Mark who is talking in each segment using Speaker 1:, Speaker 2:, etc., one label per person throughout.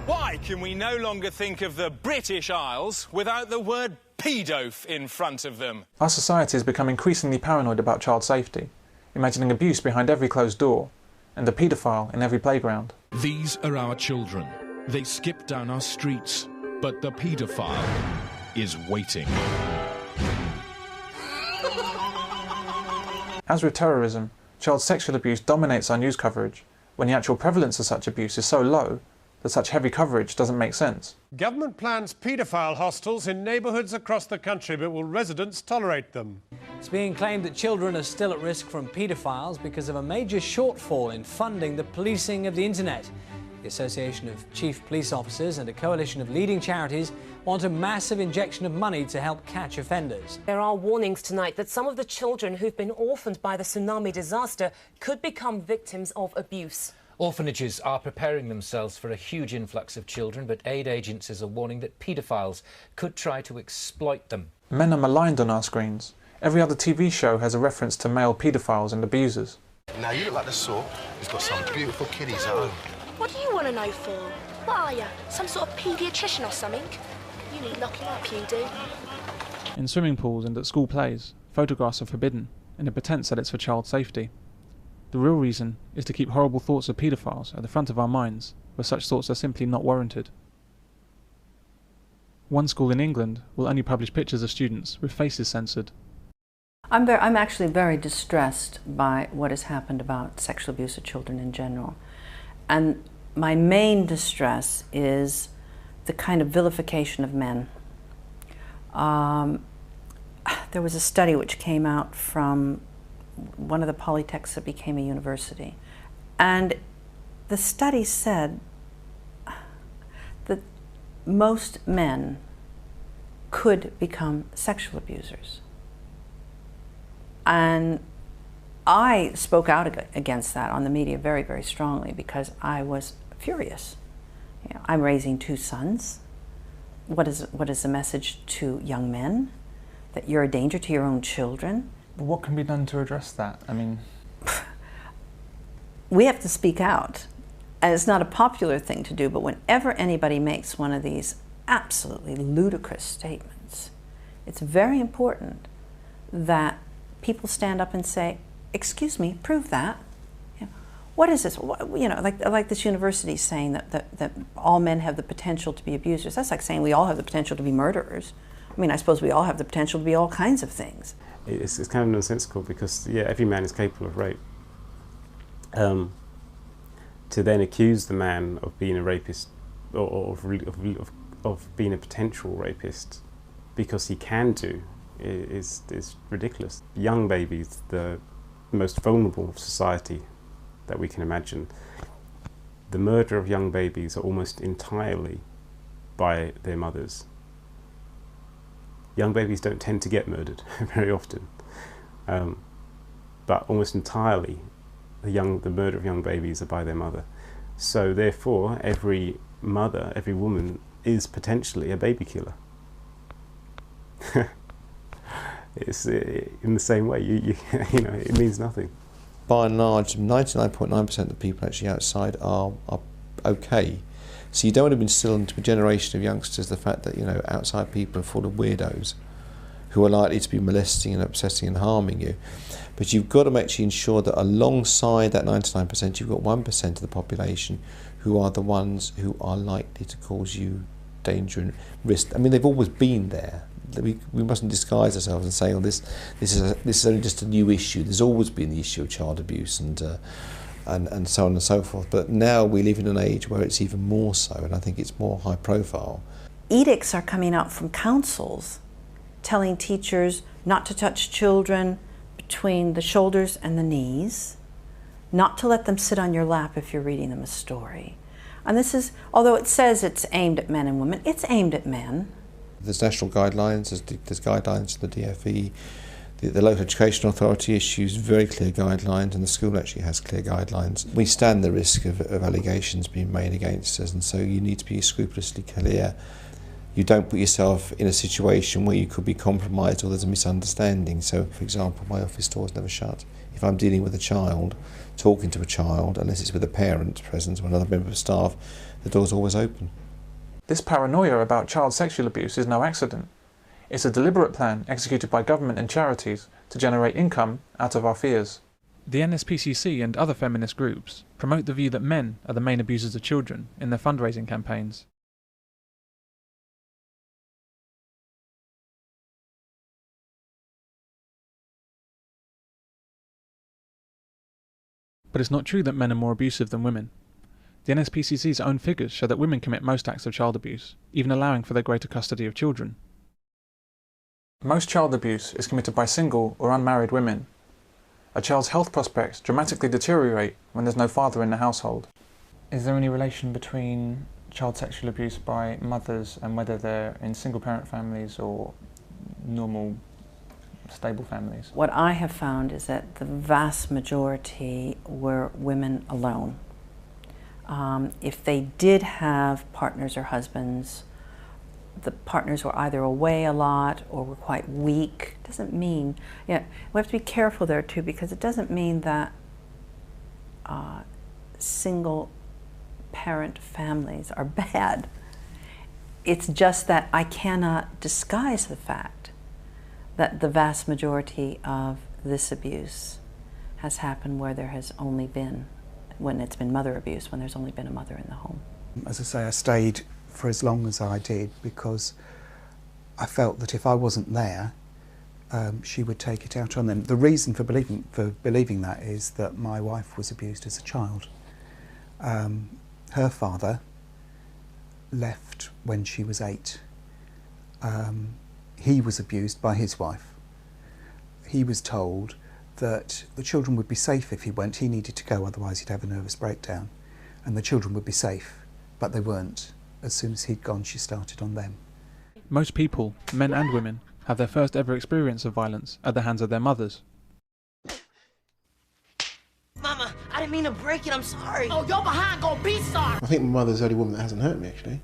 Speaker 1: Why can we no longer think of the British Isles without the word paedof in front of them?
Speaker 2: Our society has become increasingly paranoid about child safety, imagining abuse behind every closed door and a paedophile in every playground.
Speaker 3: These are our children. They skip down our streets, but the paedophile is waiting.
Speaker 2: As with terrorism, child sexual abuse dominates our news coverage, when the actual prevalence of such abuse is so low that such heavy coverage doesn't make sense.
Speaker 4: Government plans paedophile hostels in neighbourhoods across the country, but will residents tolerate them?
Speaker 5: It's being claimed that children are still at risk from paedophiles because of a major shortfall in funding the policing of the internet. The Association of Chief Police Officers and a coalition of leading charities want a massive injection of money to help catch offenders.
Speaker 6: There are warnings tonight that some of the children who've been orphaned by the tsunami disaster could become victims of abuse.
Speaker 7: Orphanages are preparing themselves for a huge influx of children, but aid agencies are warning that paedophiles could try to exploit them.
Speaker 2: Men are maligned on our screens. Every other TV show has a reference to male paedophiles and abusers.
Speaker 8: Now you look like the sort who's got some beautiful kiddies at home.
Speaker 9: What do you want to know for? What are you? Some sort of paediatrician or something? You need locking up, you do.
Speaker 2: In swimming pools and at school plays, photographs are forbidden, in a pretense that it's for child safety. The real reason is to keep horrible thoughts of paedophiles at the front of our minds, where such thoughts are simply not warranted. One school in England will only publish pictures of students with faces censored.
Speaker 10: I'm actually very distressed by what has happened about sexual abuse of children in general. And my main distress is the kind of vilification of men. There was a study which came out from one of the polytechs that became a university. And the study said that most men could become sexual abusers. And I spoke out against that on the media very, very strongly because I was furious. You know, I'm raising 2 sons. What is the message to young men? That you're a danger to your own children?
Speaker 2: What can be done to address that? I mean,
Speaker 10: we have to speak out. And it's not a popular thing to do, but whenever anybody makes one of these absolutely ludicrous statements, it's very important that people stand up and say, excuse me, prove that. You know, what is this? You know, like this university saying that all men have the potential to be abusers. That's like saying we all have the potential to be murderers. I mean, I suppose we all have the potential to be all kinds of things.
Speaker 11: It's kind of nonsensical because, yeah, every man is capable of rape. To then accuse the man of being a rapist or of being a potential rapist because he can do is ridiculous. Young babies, the most vulnerable of society that we can imagine. The murder of young babies are almost entirely by their mothers. Young babies don't tend to get murdered very often, but almost entirely the murder of young babies are by their mother. So therefore, every mother, every woman is potentially a baby killer. It's in the same way, you know, it means nothing.
Speaker 12: By and large, 99.9% of the people actually outside are okay. So you don't want to instill into a generation of youngsters the fact that, you know, outside people are full of weirdos who are likely to be molesting and upsetting and harming you. But you've got to actually ensure that alongside that 99%, you've got 1% of the population who are the ones who are likely to cause you danger and risk. I mean, they've always been there. We mustn't disguise ourselves and say, oh, this is only just a new issue. There's always been the issue of child abuse and so on and so forth. But now we live in an age where it's even more so, and I think it's more high profile.
Speaker 10: Edicts are coming out from councils telling teachers not to touch children between the shoulders and the knees, not to let them sit on your lap if you're reading them a story. And this is, although it says it's aimed at men and women, it's aimed at men.
Speaker 12: There's national guidelines, there's guidelines from the DFE. The local education authority issues very clear guidelines, and the school actually has clear guidelines. We stand the risk of allegations being made against us, and so you need to be scrupulously clear. you don't put yourself in a situation where you could be compromised or there's a misunderstanding. So, for example, my office door is never shut. If I'm dealing with a child, talking to a child, unless it's with a parent present or another member of staff, the door's always open.
Speaker 2: This paranoia about child sexual abuse is no accident. It's a deliberate plan executed by government and charities to generate income out of our fears. The NSPCC and other feminist groups promote the view that men are the main abusers of children in their fundraising campaigns. But it's not true that men are more abusive than women. The NSPCC's own figures show that women commit most acts of child abuse, even allowing for their greater custody of children. Most child abuse is committed by single or unmarried women. A child's health prospects dramatically deteriorate when there's no father in the household. Is there any relation between child sexual abuse by mothers and whether they're in single-parent families or normal, stable families?
Speaker 10: What I have found is that the vast majority were women alone. If they did have partners or husbands, the partners were either away a lot or were quite weak. Doesn't mean, we have to be careful there too, because it doesn't mean that single parent families are bad. It's just that I cannot disguise the fact that the vast majority of this abuse has happened where there has only been, when it's been mother abuse, when there's only been a mother in the home.
Speaker 13: As I say, I stayed for as long as I did because I felt that if I wasn't there, she would take it out on them. The reason for believing that is that my wife was abused as a child. Her father left when she was 8. He was abused by his wife. He was told that the children would be safe if he went. He needed to go, otherwise he'd have a nervous breakdown. And the children would be safe, but they weren't. As soon as he'd gone, she started on them.
Speaker 2: Most people, men and women, have their first ever experience of violence at the hands of their mothers.
Speaker 14: Mama, I didn't mean to break it, I'm sorry. Oh, you're behind gonna be sorry.
Speaker 15: I think my mother's the only woman that hasn't hurt me, actually.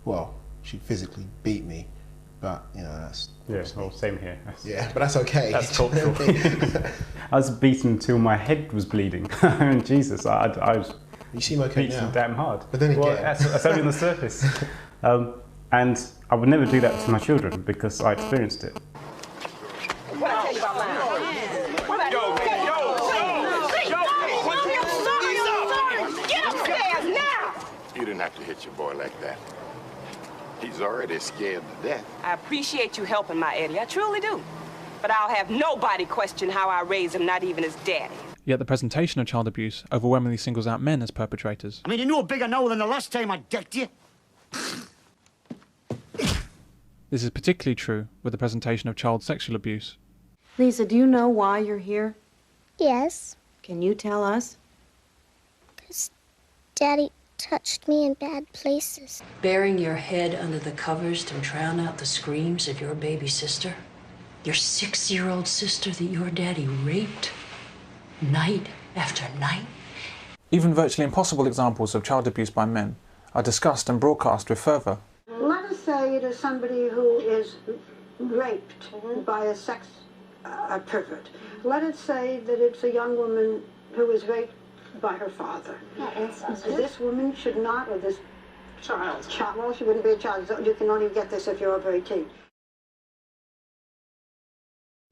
Speaker 15: Well, she physically beat me, but, you know, that's...
Speaker 11: Yeah, well, same here.
Speaker 15: Yeah, but that's okay.
Speaker 11: That's cultural. I was beaten until my head was bleeding. Jesus, I was...
Speaker 15: You seem okay
Speaker 11: beaten
Speaker 15: now.
Speaker 11: damn hard.
Speaker 15: But then again...
Speaker 11: Well, that's only on the surface. And I would never do that to my children because I experienced it.
Speaker 14: What I tell you about mine? Get upstairs now!
Speaker 16: You didn't have to hit your boy like that. He's already scared to death.
Speaker 17: I appreciate you helping my Eddie, I truly do. But I'll have nobody question how I raised him, not even his daddy.
Speaker 2: Yet the presentation of child abuse overwhelmingly singles out men as perpetrators.
Speaker 18: I mean, you knew a bigger no than the last time I decked you.
Speaker 2: This is particularly true with the presentation of child sexual abuse.
Speaker 19: Lisa, do you know why you're here?
Speaker 20: Yes.
Speaker 19: Can you tell us?
Speaker 20: Because Daddy touched me in bad places.
Speaker 21: Burying your head under the covers to drown out the screams of your baby sister? Your 6-year-old sister that your daddy raped? Night after night?
Speaker 2: Even virtually impossible examples of child abuse by men are discussed and broadcast with fervour.
Speaker 22: Let us say it is somebody who is raped by a sex pervert. Let us say that it's a young woman who is raped by her father. This woman should not, or this child, well, she wouldn't be a child. You can only get this if you're over 18.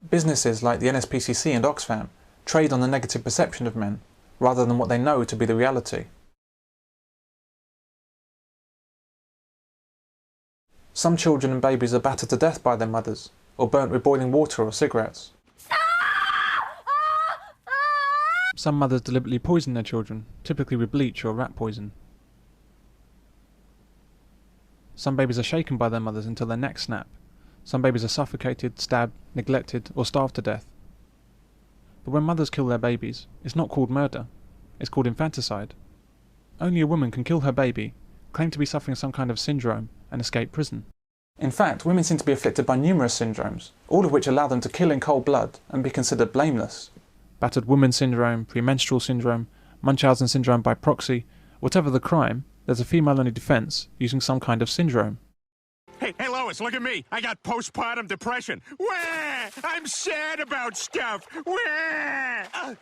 Speaker 2: Businesses like the NSPCC and Oxfam trade on the negative perception of men, rather than what they know to be the reality. Some children and babies are battered to death by their mothers, or burnt with boiling water or cigarettes. Some mothers deliberately poison their children, typically with bleach or rat poison. Some babies are shaken by their mothers until their necks snap. Some babies are suffocated, stabbed, neglected, or starved to death. But when mothers kill their babies, it's not called murder, it's called infanticide. Only a woman can kill her baby, claim to be suffering some kind of syndrome, and escape prison. In fact, women seem to be afflicted by numerous syndromes, all of which allow them to kill in cold blood and be considered blameless. Battered woman syndrome, premenstrual syndrome, Munchausen syndrome by proxy, whatever the crime, there's a female-only defence using some kind of syndrome.
Speaker 1: Lois, look at me. I got postpartum depression. Wah! I'm sad about stuff. Wah!